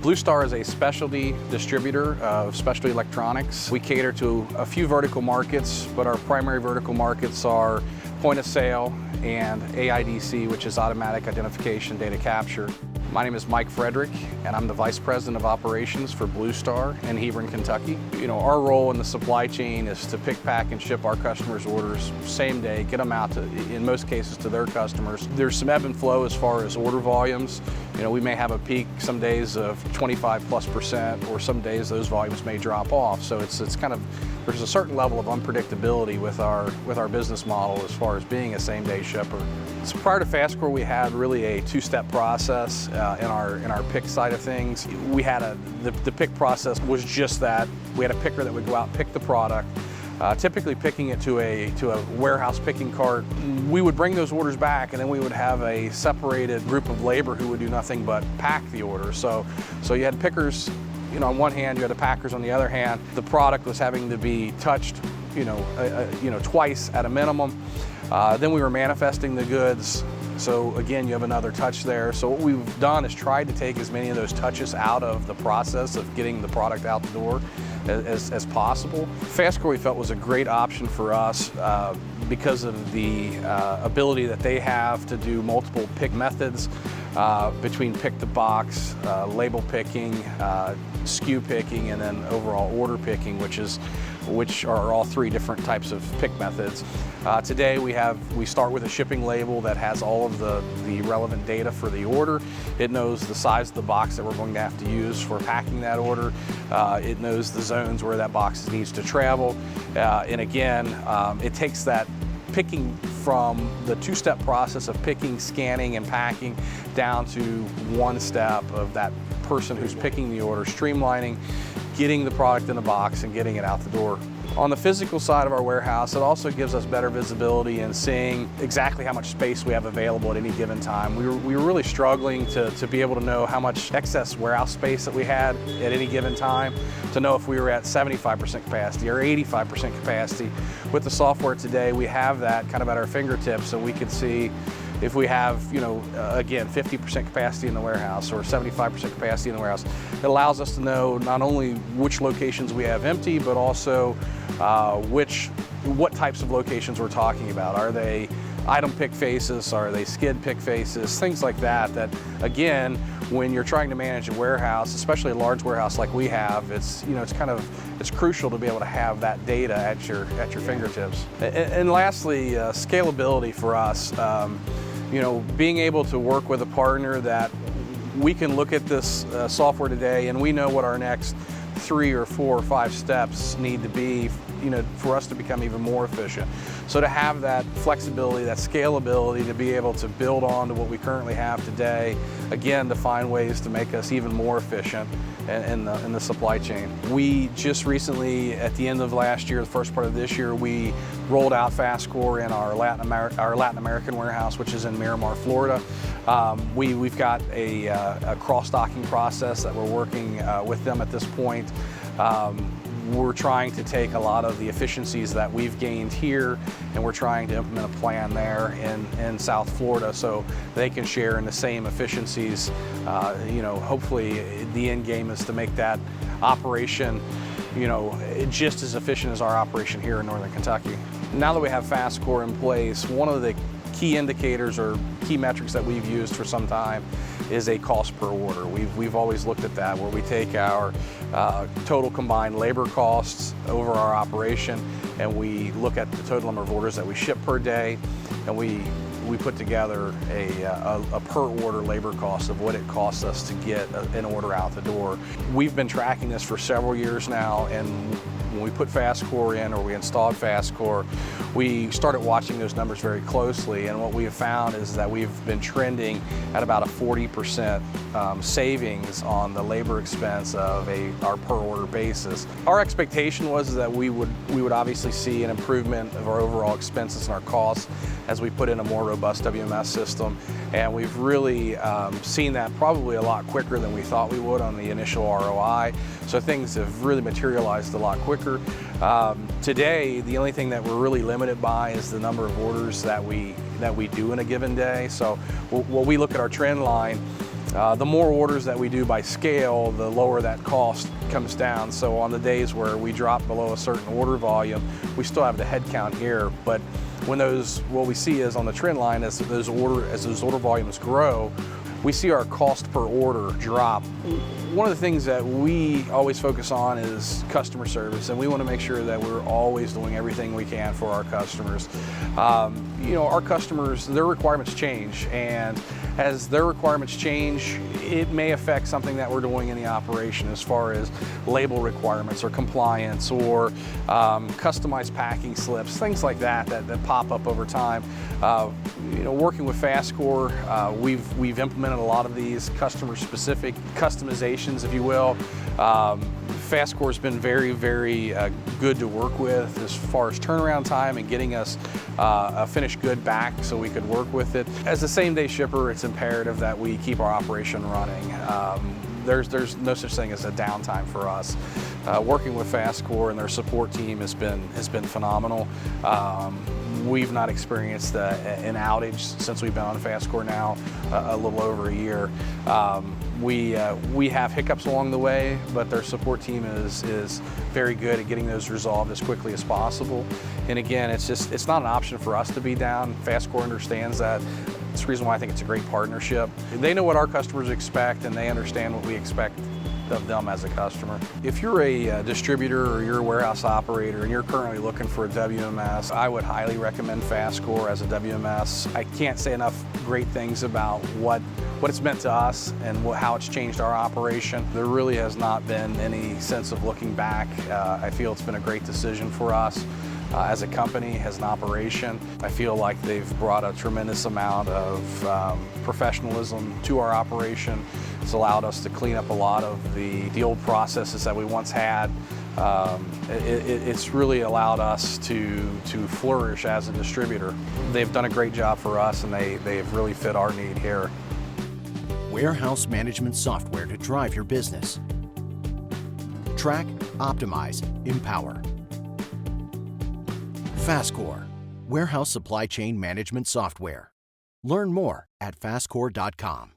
BlueStar is a specialty distributor of specialty electronics. We cater to a few vertical markets, but our primary vertical markets are point of sale and AIDC, which is automatic identification data capture. My name is Mike Frederick, and I'm the Vice President of Operations for BlueStar in Hebron, Kentucky. Our role in the supply chain is to pick, pack, and ship our customers' orders same day, get them out to, in most cases, to their customers. There's some ebb and flow as far as order volumes. We may have a peak some days of 25+%, or some days those volumes may drop off. So it's kind of, there's a certain level of unpredictability with our business model as far as being a same-day shipper. So prior to FastCore, we had really a two-step process in our pick side of things. We had the pick process was just that. We had a picker that would go out and pick the product, typically picking it to a warehouse picking cart. We would bring those orders back, and then we would have a separated group of labor who would do nothing but pack the order. So you had pickers, on one hand, you had the packers on the other hand. The product was having to be touched, twice at a minimum. Then we were manifesting the goods. So again, you have another touch there. So what we've done is tried to take as many of those touches out of the process of getting the product out the door as possible. FastCore, we felt, was a great option for us because of the ability that they have to do multiple pick methods between pick the box, label picking, SKU picking, and then overall order picking, which are all three different types of pick methods. Today we start with a shipping label that has all of the relevant data for the order. It knows the size of the box that we're going to have to use for packing that order. It knows the zones where that box needs to travel. And again, it takes that picking from the two-step process of picking, scanning, and packing down to one step of that person who's picking the order, streamlining, getting the product in the box and getting it out the door. On the physical side of our warehouse, it also gives us better visibility in seeing exactly how much space we have available at any given time. We were really struggling to be able to know how much excess warehouse space that we had at any given time, to know if we were at 75% capacity or 85% capacity. With the software today, we have that kind of at our fingertips, so we can see if we have, again, 50% capacity in the warehouse or 75% capacity in the warehouse. It allows us to know not only which locations we have empty, but also what types of locations we're talking about. Are they item pick faces? Are they skid pick faces? Things like that, again, when you're trying to manage a warehouse, especially a large warehouse like we have, it's crucial to be able to have that data at your fingertips. And lastly, scalability for us. Being able to work with a partner that we can look at this software today and we know what our next 3 or 4 or 5 steps need to be, for us to become even more efficient. So to have that flexibility, that scalability, to be able to build on to what we currently have today, again, to find ways to make us even more efficient in the supply chain. We just recently, at the end of last year, the first part of this year, we rolled out FastCore in our Latin American warehouse, which is in Miramar, Florida. We've got a cross-docking process that we're working with them at this point. We're trying to take a lot of the efficiencies that we've gained here, and we're trying to implement a plan there in South Florida so they can share in the same efficiencies. Hopefully the end game is to make that operation, just as efficient as our operation here in Northern Kentucky. Now that we have FastCore in place, one of the key indicators or key metrics that we've used for some time is a cost per order. We've always looked at that, where we take our total combined labor costs over our operation, and we look at the total number of orders that we ship per day, and we put together a per order labor cost of what it costs us to get an order out the door. We've been tracking this for several years now, and when we put FastCore in, or we installed FastCore, we started watching those numbers very closely, and what we have found is that we've been trending at about a 40% savings on the labor expense of our per order basis. Our expectation was that we would obviously see an improvement of our overall expenses and our costs as we put in a more robust WMS system, and we've really seen that probably a lot quicker than we thought we would on the initial ROI. So things have really materialized a lot quicker. Today, the only thing that we're really limited by is the number of orders that we do in a given day. So when we look at our trend line, The more orders that we do by scale, the lower that cost comes down. So on the days where we drop below a certain order volume, we still have the head count here, but when what we see is on the trend line, as those order volumes grow, we see our cost per order drop. One of the things that we always focus on is customer service, and we want to make sure that we're always doing everything we can for our customers. Our customers, their requirements change, and as their requirements change, it may affect something that we're doing in the operation as far as label requirements or compliance or customized packing slips, things like that pop up over time. Working with FastScore, we've implemented a lot of these customer-specific customizations, if you will. FastScore has been very, very good to work with as far as turnaround time and getting us a finished good back so we could work with it. As a same-day shipper, it's imperative that we keep our operation running. There's no such thing as a downtime for us. Working with FastScore and their support team has been phenomenal. We've not experienced an outage since we've been on FastScore now a little over a year. We have hiccups along the way, but their support team is very good at getting those resolved as quickly as possible. And again, it's not an option for us to be down. FastScore understands that. It's the reason why I think it's a great partnership. They know what our customers expect, and they understand what we expect of them as a customer. If you're a distributor or you're a warehouse operator and you're currently looking for a WMS, I would highly recommend FastScore as a WMS. I can't say enough great things about what it's meant to us and how it's changed our operation. There really has not been any sense of looking back. I feel it's been a great decision for us. As a company, as an operation, I feel like they've brought a tremendous amount of professionalism to our operation. It's allowed us to clean up a lot of the old processes that we once had. It's really allowed us to flourish as a distributor. They've done a great job for us, and they've really fit our need here. Warehouse management software to drive your business. Track, optimize, empower. FastScore, warehouse supply chain management software. Learn more at fastcore.com.